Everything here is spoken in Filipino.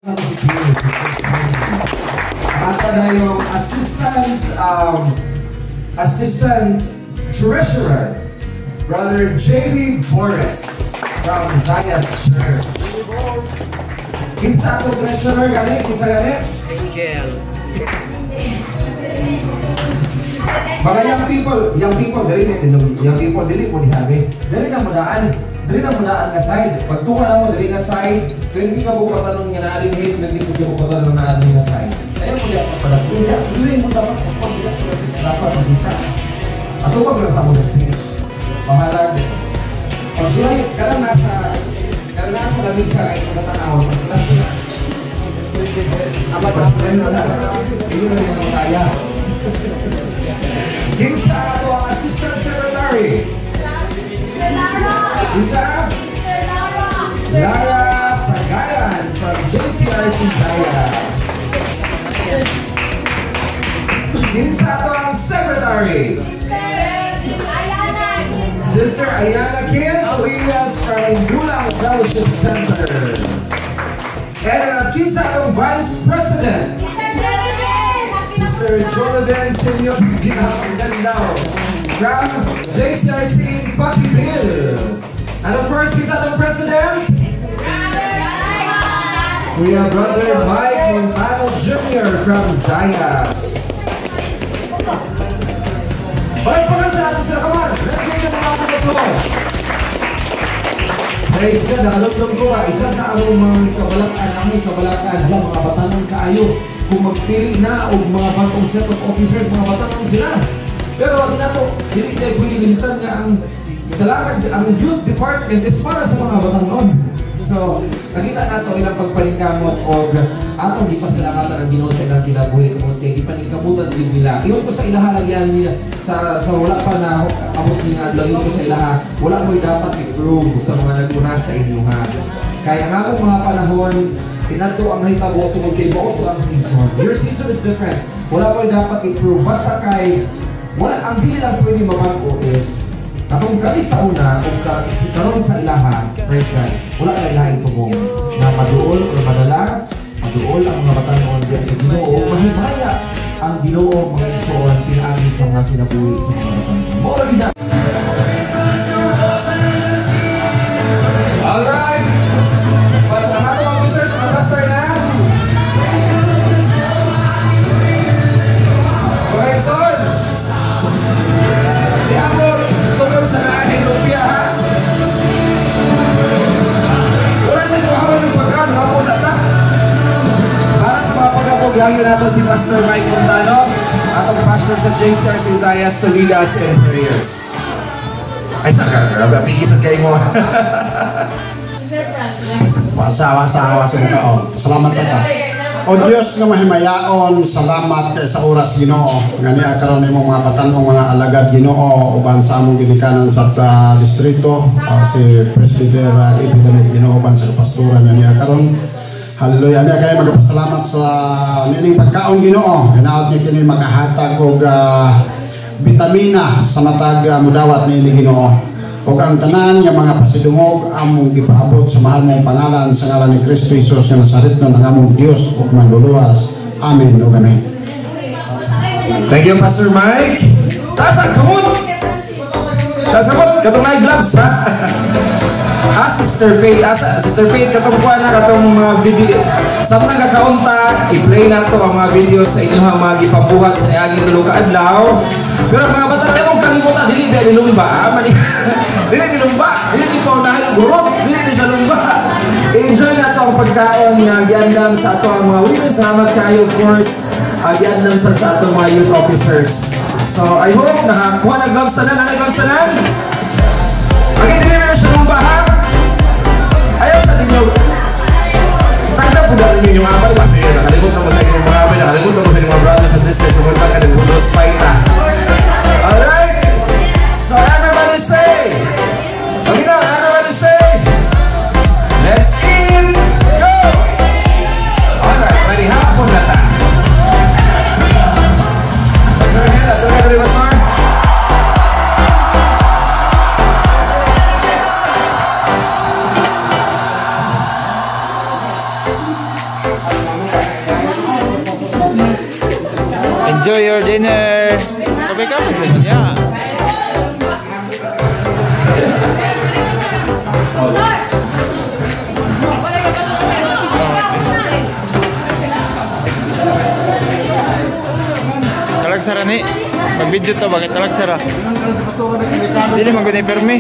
At na yung assistant treasurer, Brother J.B. Boris from Zayas Church. Kinsa ako treasurer gani? Kinsa gani? Angel. Mga young people, dili mo dihabi. Dili na mudaan nga side. Pagtungan na mo, dili nga side. Kaya hindi ka bukatanong nga naaling hate, hindi ko bukatanong nga naaling nga side. Kaya mo diya pala. Dili mo dapat sa pagbigat ko natin dapat magita. At upag lang sa mga speech. Mahalag. Pag sila, karang nasa lamisa ay pagkatanawag. Pag sila, amat na friend na lang. Hindi na rin ang kaya. Kinsa ako ang assistant secretary? Kinsa? Lara Sagayan from JCRC Zayas. Kinsa ako ang secretary? Sister Ayana Kim Arias from Indulang Fellowship Center. And kinsa akong vice president? Sister Joliden Senyor Ginao from JCRC Pakiville. And of course, he's the president. We have Brother Mike Montano Jr. from Zayas. Pagpagan sa atin sila, come on. Let's make them a round of applause. Praise God, alam ko ba, isa sa among mga kabalakan, mga batanang kaayo. Kung magpili na o mga bagong set of officers, mga batanong sila. Pero wag na to, hindi tayo pililintan nga ang youth department is para sa mga batangon. So, nakita nato ilang pagpalingkamot o atong di pasalamatan ang Ginoo sa ilang kinabuhi o kay ipalingkamutan din nila. Iyon ko sa ilaha lagyan niya sa wala pa na abot ni nga lagyan ko sa ilaha, wala mo dapat i-prove sa mga naguna sa inyo ha. Kaya nga akong mga panahon, pinadto ang nahitabo tungkol kay Boto ang season. Your season is different. Wala mo dapat i-prove. Basta kay, wala, ang pili lang pwede mabago is katong kami sa una, kung karon sa ilaha, praise God, wala ka ilahin tumong na maduol o madala, maduol ang mga batangon diyan sa Ginoo, mahimaya ang Ginoo mga isuon, pinaagi sa mga sinabuhi sa mga batangon. Mora gina! Alright! Pagkamatong officers, mag-pastor na! Okay, son! Diabot! Tungkol sa naaning Rupia, ha? Wala sa iwahawan ng pagkaan, mga sa ta. Para sa mga pagkapog, langin nato si Pastor Mike Montano, atong pastor sa JCRC Zayas to lead us in prayers. Ay, saan ka? Pigisan kayo mo. Wasa sa mukhaon. Salamat sa ta. O Diyos nga mahimayaon, salamat kay sa oras Ginoo. Ngani karon nimo mga batanong mga alagad Ginoo uban sa among ginikanan sa distrito si Presbyter Epidemic Ginoo uban sa pastoran niya karon. Hallelujah. Ani kay magpasalamat sa nining pagkaon Ginoo. Hinaot niya kini makahatag og bitamina sa matag mudawat ni Ginoo. O ang tanan yung mga pasidungog among gipaabot sa mahal mong pangalan sa ngalan ni Kristo Jesus na Nazaretno ng among Dios ug manluluwas. Amen ug amen. Thank you, Pastor Mike. Taas kamot! Taas kamot! Katong may gloves, ha? Sister Faith, katong kuha na katong mga video. Sa mga kakaunta, i-play na to ang mga video sa inyo ang mga ipabuhat sa niyaging tulong kaadlaw. Pero mga bata, mong kalimutan, dili lumba, ha? Dili lumba, dili paunahin gurot, dili sa lumba. Enjoy na to ang pagkaon nga giandam sa ato ang mga women. Salamat kayo, of course, giandam sa ato mga youth officers. So, I hope nakakuha na gloves tanan, Okay, dili na siya lumba, ha? Ayaw sa tinyo. Tanda po ba rin yung abay? Kasi nakalimutan mo sa inyong mga abay, nakalimutan mo sa inyong mga brothers and sisters, sumunta ka ng Budos Fight, ha? Alright? So everybody say, everybody say, let's in, go! Alright, ready, hapon na ta. Pastor Hela, ito na rin, Pastor. Enjoy your dinner. Sabay ka mo sa niya. Talagsara ni. Mag-video to, bakit talagsara? Hindi naman gano'y permi.